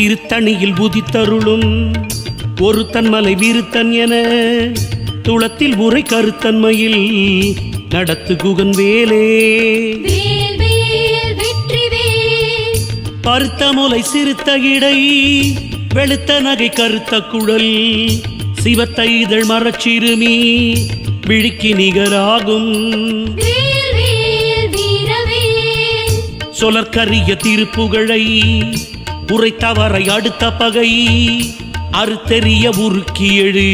திருத்தணியில் உதித்தருளும் ஒருத்தன் மலை விருத்தன் என துளத்தில் உரை கருத்தன்மையில் நடத்து குகன் வேலே பருத்த முலை சிறுத்த இடை வெளுத்த நகை கருத்த குழல் சிவத்த இதழ் மரச்சிறுமி விழிக்கு நிகராகும் சொலற்கரிய திருப்புகழை உரைத்தவரை அடுத்த பகை அறுத்தெறிய உருக்கி எழு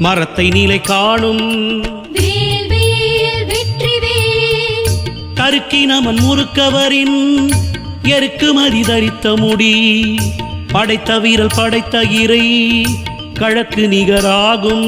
மரத்தை நிலை காணும் கருக்கினமன் முறுக்கவரின் எருக்கு மரிதரித்த முடி படைத்த வீரல் படைத்த இறை கழக்கு நிகராகும்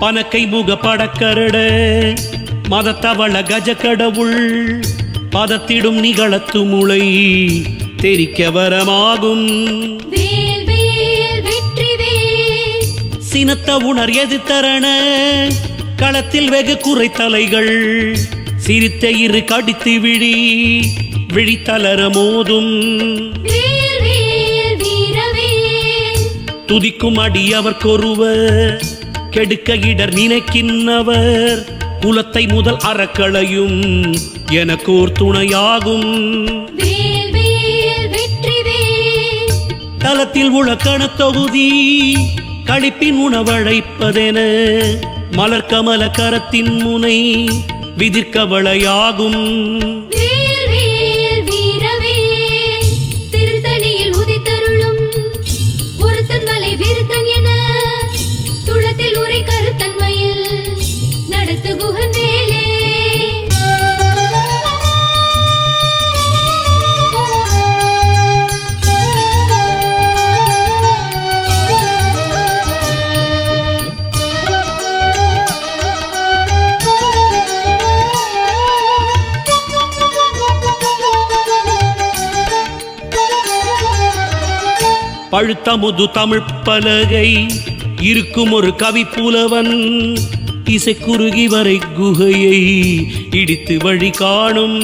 பனக்கை முக படக்கரட மதத்தவள கஜக்கடவுள் பதத்திடும் நிகழத்து முளை தெரிக்க வரமாகும் சினத்த உணர் எதிர்த்தரண களத்தில் வெகு குறைத்தலைகள் சிரித்த இரு கடித்து விழித்தளர மோதும் துதிக்கும் அடியவர்க்கொருவர் கெடுக்க இடர் நினைக்கின்றவர் குலத்தை முதல் அறக்களையும் எனக்கோர் துணையாகும் தலத்தில் உலக்கண தொகுதி களிப்பின் உணவழைப்பதென மலர்கமல கரத்தின் முனை விதிர்க்கவளையாகும் பழுத்தமுது தமிழ் பலகை இருக்கும் ஒரு கவி புலவன் இசை குறுகி வரை குகையை இடித்து வழி காணும்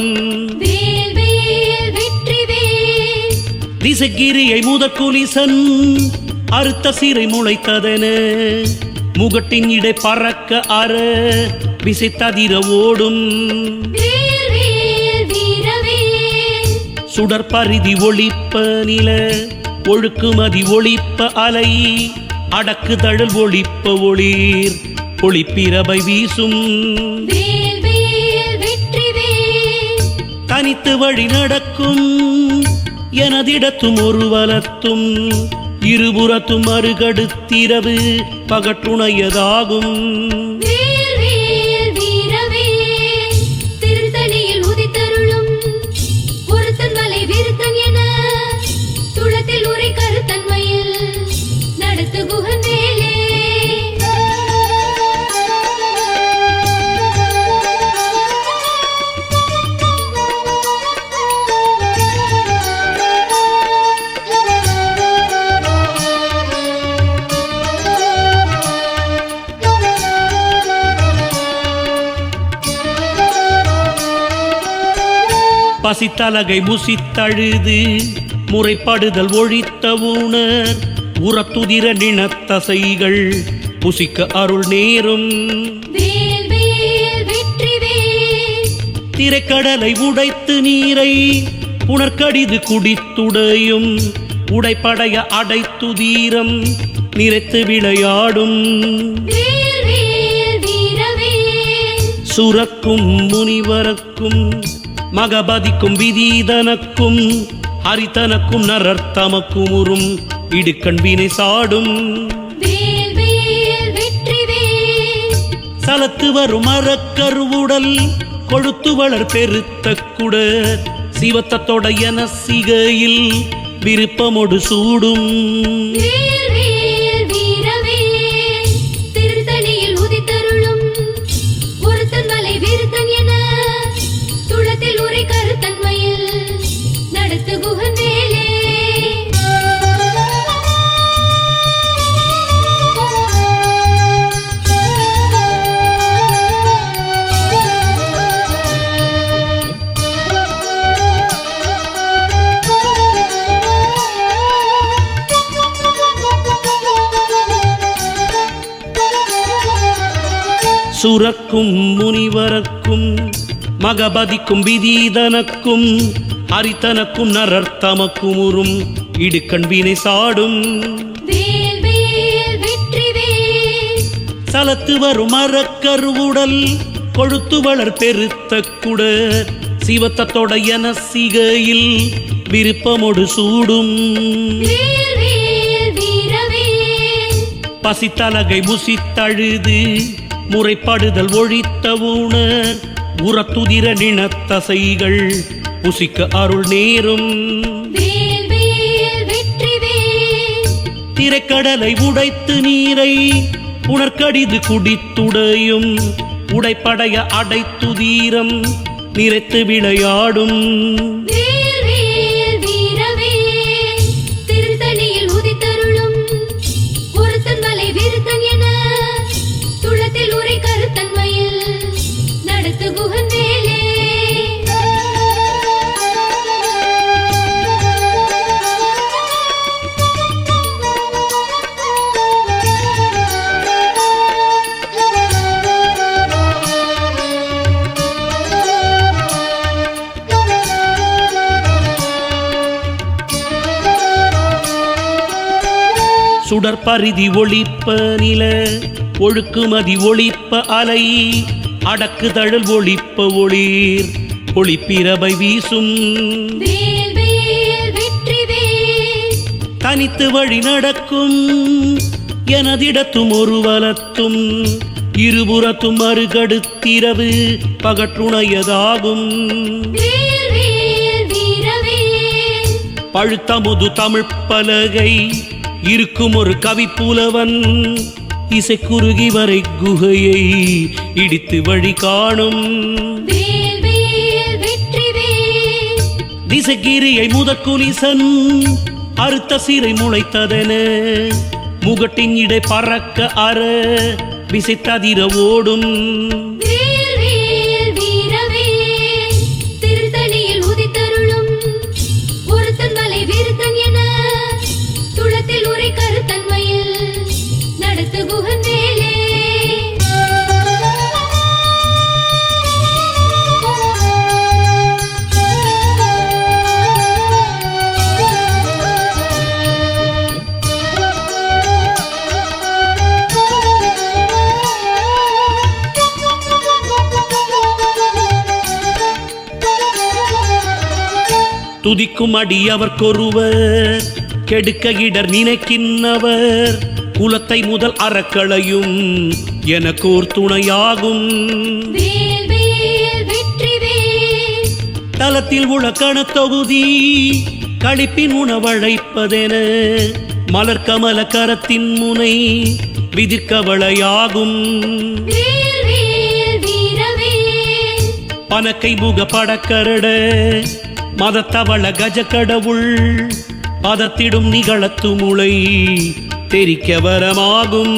திசைகிரியை முதற்குலிசன் அறுத்த சிறை முளைத்ததென முகட்டின் இடை பறக்க அற விசைத்ததிர ஓடும் சுடற்பரிதி ஒளிப்ப நில ஒழுக்குமதி ஒளிப்ப அலை அடக்கு தழல் ஒளிப்ப ஒளிர் ஒளிப்பிரபை வீசும் தனித்து வழி நடக்கும் எனதிடத்தும் ஒரு வலத்தும் இருபுறத்தும் அருகடுத்திரவு பகட்டுணையதாகும் பசித்தலகை முசித்தழுது முறைப்படுதல் ஒழித்த உணர் உரத்துதிர நினத்தசைகள் புசிக்க அருள் நேரும் திரைக்கடலை உடைத்து நீரை புனர்கடிது குடித்துடையும் உடைப்படைய அடைத்து தீரம் நிறைத்து விளையாடும் சுரக்கும் முனிவரக்கும் மகபதிக்கும் விதீதனக்கும் ஹரிதனக்கும் நரர்த்தமக்கும் உறும் இடுக்கண் வினை சாடும் சலத்து வரும் மரக்கருவுடல் கொழுத்து வளர் பெருத்த குட சிவத்தத்தோட என சிகையில் விருப்பமொடு சூடும் சுரக்கும் முனிவரக்கும் மகபதிக்கும் விதீதனக்கும் ஹரித்தனக்கும் நரர்த்தமக்குமுறும் இடுக்கண் வினை சாடும் சலத்து வரும் மரக்கருவுடல் கொழுத்து வளர் பெருத்த குட சிவத்தத்தோட என சிகையில் விருப்பமொடு சூடும் பசித்தலகை முசித்தழுது முறைப்படுதல் ஒழித்த ஊணர் உரத்துதிர நினத்தசைகள் புசிக்க அருள் நேரும் திரைக்கடலை உடைத்து நீரை உணர்கடிது குடித்துடையும் உடைப்படைய அடைத்துதீரம் நிறைத்து விளையாடும் சுடற்பரிதி ஒளிப்ப நில ஒழுக்குமதி ஒளிப்ப அலை அடக்கு தழல் ஒளிப்ப ஒளிர் ஒளிப்பிரபை வீசும் தனித்து வழி நடக்கும் எனதிடத்தும் ஒரு வலத்தும் இருபுறத்தும் மறுகடுத்திரவு பகற்றுணையதாகும் பழுத்தமுது தமிழ் பலகை இருக்கும் ஒரு கவி புலவன் இசை குறுகி வரை குகையை இடித்து வழி காணும் திசைகிரியை முதற்குலிசன் அறுத்த சிறை முளைத்ததென முகட்டின் இடை பறக்க அற விசைத்ததிர ஓடும் துதிக்கும் அடியவர்க்கொருவர் கெடுக்க இடர் நினைக்கின்றவர் குலத்தை முதல் அறக்களையும் எனக்கோர் துணையாகும் தலத்தில் உலக்கண தொகுதி களிப்பின் உணவழைப்பதென மலர் கமல கரத்தின் முனை விதிர்கவளையாகும் பனக்கை முக படக்கரட மதத்தவள கஜ கடவுள் பதத்திடும் நிகழத்து முளை தெரிக்க வரமாகும்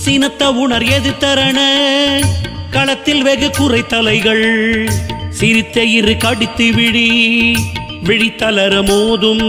சினத்த உணர் எதிர்த்தரண களத்தில் வெகு குறை தலைகள் சிரித்த இரு கடித்து விழித்தளர மோதும்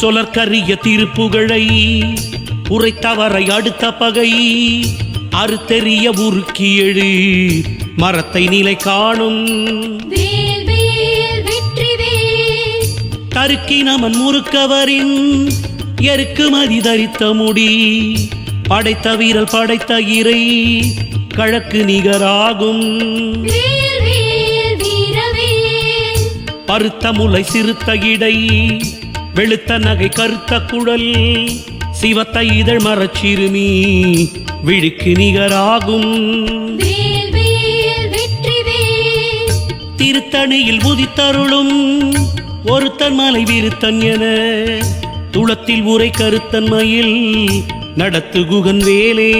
சொலற்கரிய திருப்புகழை உரைத்தவரை அடுத்த பகை அறுத்தெறிய உருக்கி எழு மரத்தை நிலை காணும் தருக்கி நமன் முறுக்கவரின் எருக்குமதி தரித்த முடி படைத்த வீரல் படைத்த இறை கழக்கு நிகராகும் பருத்த முலை சிறுத்த இடை வெளுத்த நகை கருத்த குழல் சிவத்த இதழ் மரச்சிறுமி விழிக்கு நிகராகும் திருத்தணியில் உதித்தருளும் ஒருத்தன் மலை விருத்தன் என துளத்தில் உரை கருத்தன்மையில் நடத்து குகன் வேலே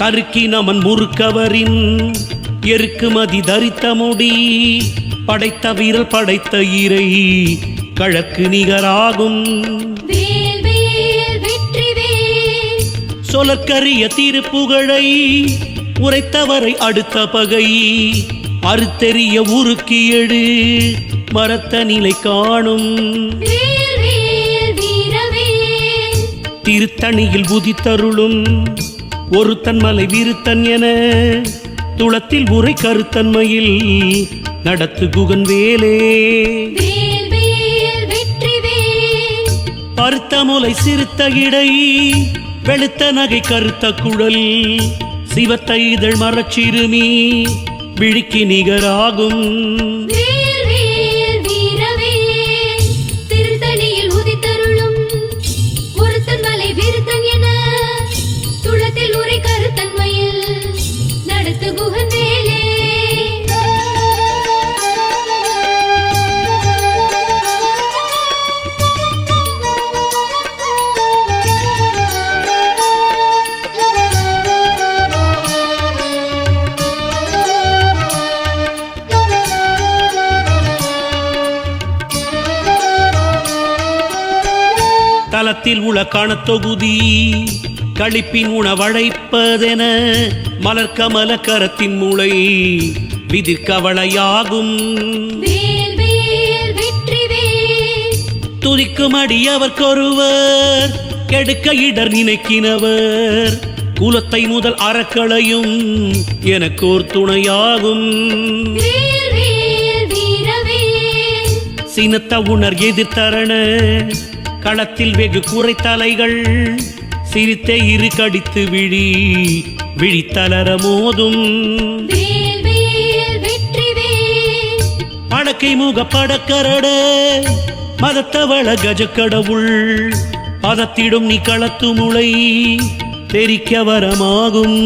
தருக்கி நமன் முறுக்கவரின் எருக்குமதி தரித்த முடி படைத்த வீரல் படைத்த இறை கழக்கு நிகராகும் சொலற்கரிய திருப்புகழை உரைத்தவரை அடுத்த பகை அறுத்தெறிய உருக்கி எழு மரத்த நிலை காணும் திருத்தணியில் உதித்தருளும் ஒருத்தன் மலை விருத்தன் என துளத்தில் உரை கருத்தன்மையில் நடத்து குகன் வேலே பருத்த முலை சிறுத்த இடை வெளுத்த நகை கருத்த குழல் சிவத்த இதழ் மரச்சிறுமி விழிக்கு நிகராகும் தலத்தில் உள காணத்தொகுதி களிப்பின் உணவழைப்பதென மலர்கமல கரத்தின் மூளை விதிர்கவளையாகும் துதிக்கும் அடியவர்க்கொருவர் கெடுக்க இடர் நினைக்கினவர் குலத்தை முதல் அறக்களையும் எனக்கோர் துணையாகும் சினத்த உணர் எதிர்த்தரண களத்தில் வெகு குறைத்தலைகள் சிரித்தே இரு கடித்து விழித்தளர மோதும் படக்கை முக படக்கரட மதத்தவள கஜக்கடவுள் பதத்திடும் நீ களத்து முளை தெரிக்க வரமாகும்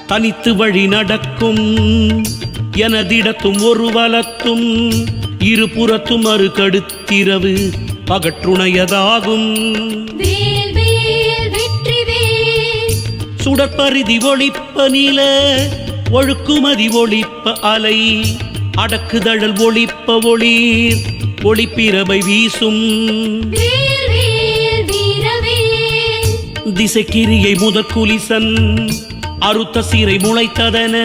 தனித்து வழி நடக்கும் எனதிடத்தும் ஒரு வலத்தும் இருபுறத்தும் அறுகடுத்திரவு பகற்றுணையதாகும் சுடற்பரிதி ஒளிப்ப நில ஒழுக்குமதி ஒளிப்ப அலை அடக்குதழல் ஒளிப்ப ஒளிர் ஒளிப்பிரபை வீசும் திசைக்கிரியை முதற்குலிசன் அறுத்த சீரை முளைத்ததன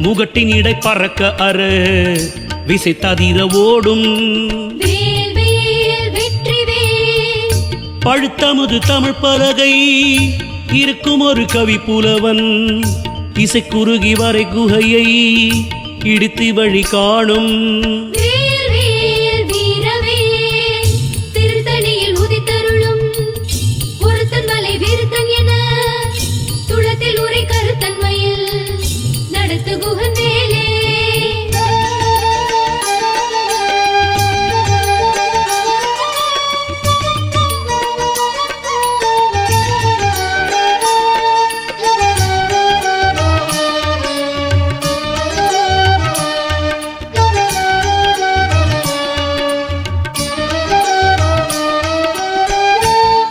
முகட்டின் இடை பறக்க அற விசை ததிர ஓடும் பழுத்தமுது தமிழ் பலகை இருக்கும் ஒரு கவி புலவன் இசைக்குருகி வரை குகையை இடித்து வழி காணும்.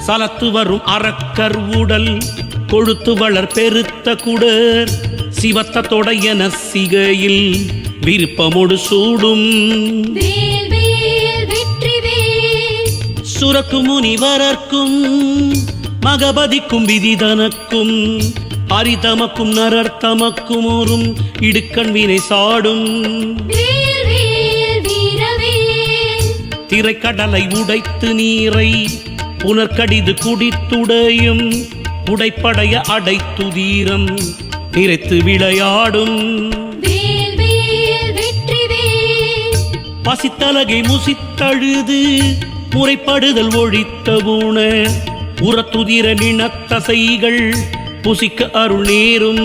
சலத்து வரும் அரக்கர் உடல் கொழுத்து வளர் பெருத்த குடர் சிவத்த தொடையன சிகையில் விருப்பமோடு சூடும். சுரக்கு முனிவரர்க்கும் மகபதிக்கும் விதிதனக்கும் அரிதமக்கும் நரர்த்தமக்கும் ஒரும் இடுக்கண் வினை சாடும். திரைக்கடலை உடைத்து நீரை புனர்கடிது குடித்துடையும் உடைப்படைய அடைத்துதீரம் நிறைத்து விளையாடும். பசித்தலகை முசித்தழுது முறைப்படுதல் ஒழித்த ஊன உரத்துதிர நினத்தசைகள் புசிக்க அருள் நேரும்.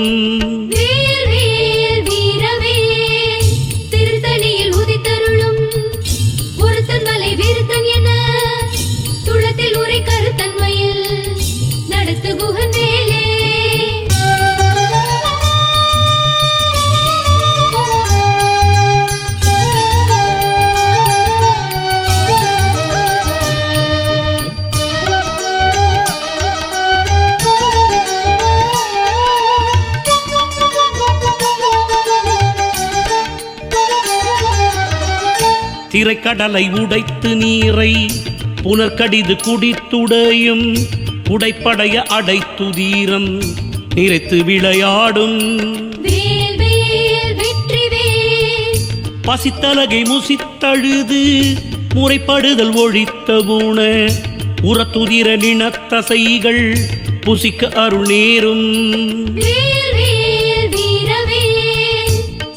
திரைக்கடலை உடைத்து நீரை புனர்கடிது குடித்துடையும் உடைப்படைய அடைத்துதீரம் நிறைத்து விளையாடும். பசித்தலகை முசித்தழுது முறைப்படுதல் ஒழித்த ஊன உரத்துதிர நினத்தசைகள் புசிக்க அருள் நேரும்.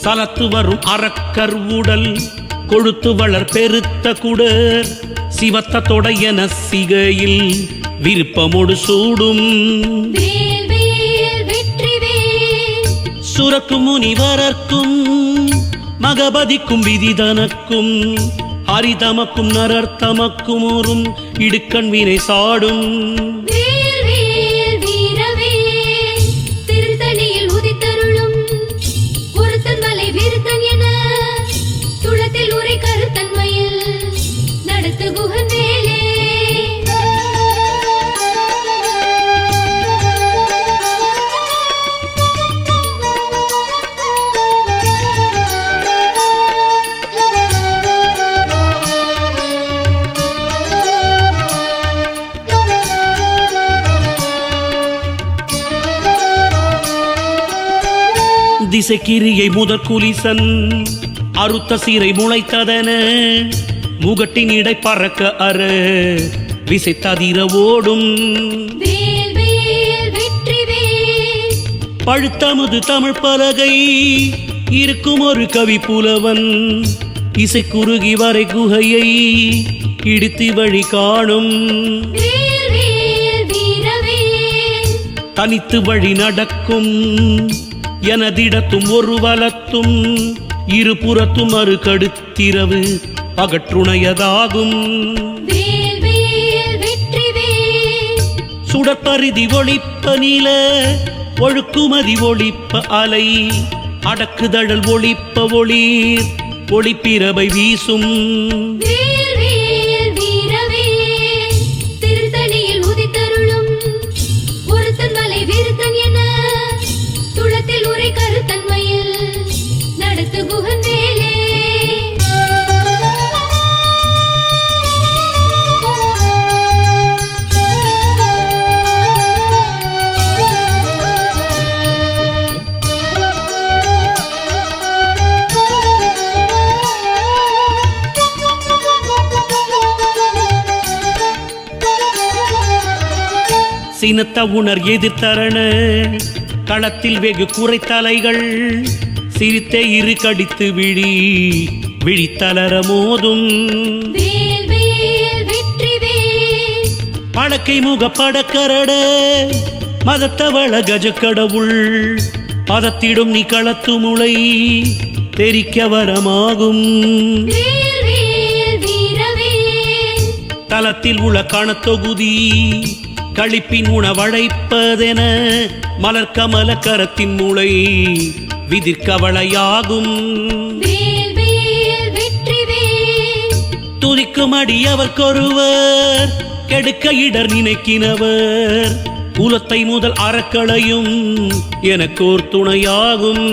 சலத்து வரும் அரக்கர் உடல் கொழுத்து வளர் பெருத்த குடர் சிவத்த தொடையன சிகையில் விருப்பமோடு சூடும். சுரக்கு முனிவரர்க்கும் மகபதிக்கும் விதிதனக்கும் அரிதமக்கும் நரர்த்தமக்கும் ஒரும் இடுக்கண் வினை சாடும். திசைக்கிரியை முதற்குலிசன் அறுத்த சீரை முளைத்ததன முகட்டின் இடை பறக்க அற விசைத்ததிர ஓடும். பழுத்தமுது தமிழ் பலகை இருக்கும் ஒரு கவி புலவன் இசைக்குருகி வரை குகையை இடித்து வழி காணும். தனித்து வழி நடக்கும் எனதிடத்தும் ஒரு வலத்தும் இருபுறத்தும் அரு கடுத்திரவு பகற்றுணையதாகும். சுடற்பரிதி ஒளிப்ப நில ஒழுக்குமதி ஒளிப்ப அலை அடக்குதழல் ஒளிப்ப ஒளிர் ஒளிப்பிரபை வீசும். சினத்த உணர் எதிர்த்தரண களத்தில் வெகு குறைத்தலைகள் சிரித்தே இரு கடித்து விழித்தளர மோதும் படக்கை முக படக்கரட மதத்தவள கஜக்கடவுள் பதத்திடும் நீ களத்து முளை தெரிக்க வரமாகும் தலத்தில் உள்ள கணத்தொகுதி களிப்பின் உணவழைப்பதென மலர்கமல கரத்தின் மூளை விதிர்கவளையாகும் துதிக்கும் அடியவர்க்கொருவர் கெடுக்க இடர் நினைக்கினவர் குலத்தை முதல் அறக்களையும் எனக்கோர் துணையாகும்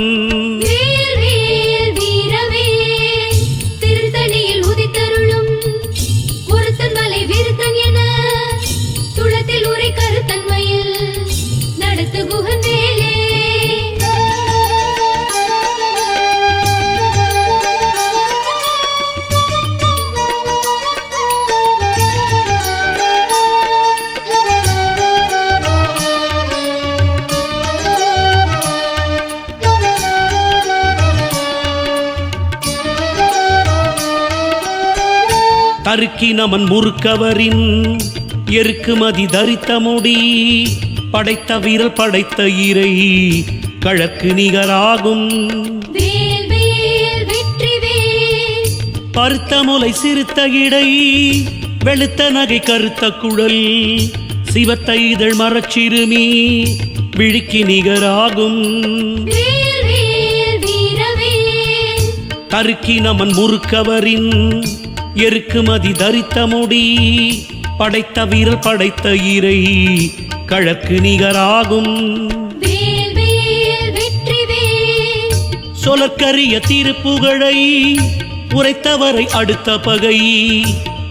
தருக்கி நமன் முறுக்கவரின் எருக்குமதி தரித்த முடி படைத்த வீரல் படைத்த இறை கழக்கு நிகராகும் பருத்த முலை சிறுத்த இடை வெளுத்த நகை கருத்த குழல் சிவத்த இதழ் மரச்சிறுமி விழிக்கு நிகராகும் தருக்கி நமன் முறுக்கவரின் எருக்குமதி தரித்த முடி படைத்த வீரல் படைத்த இறை கழக்கு நிகராகும் சொலக்கரிய திருப்புகழை உரைத்தவரை அடுத்த பகை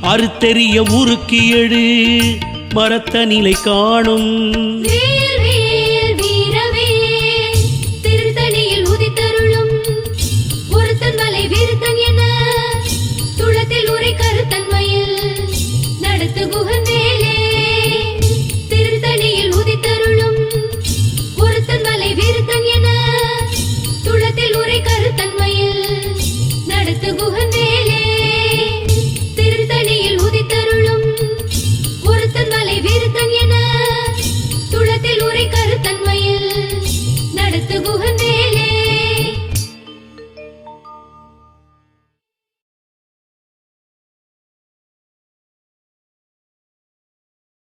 அறுத்தெறிய உருக்கி எழு மரத்த நிலை காணும்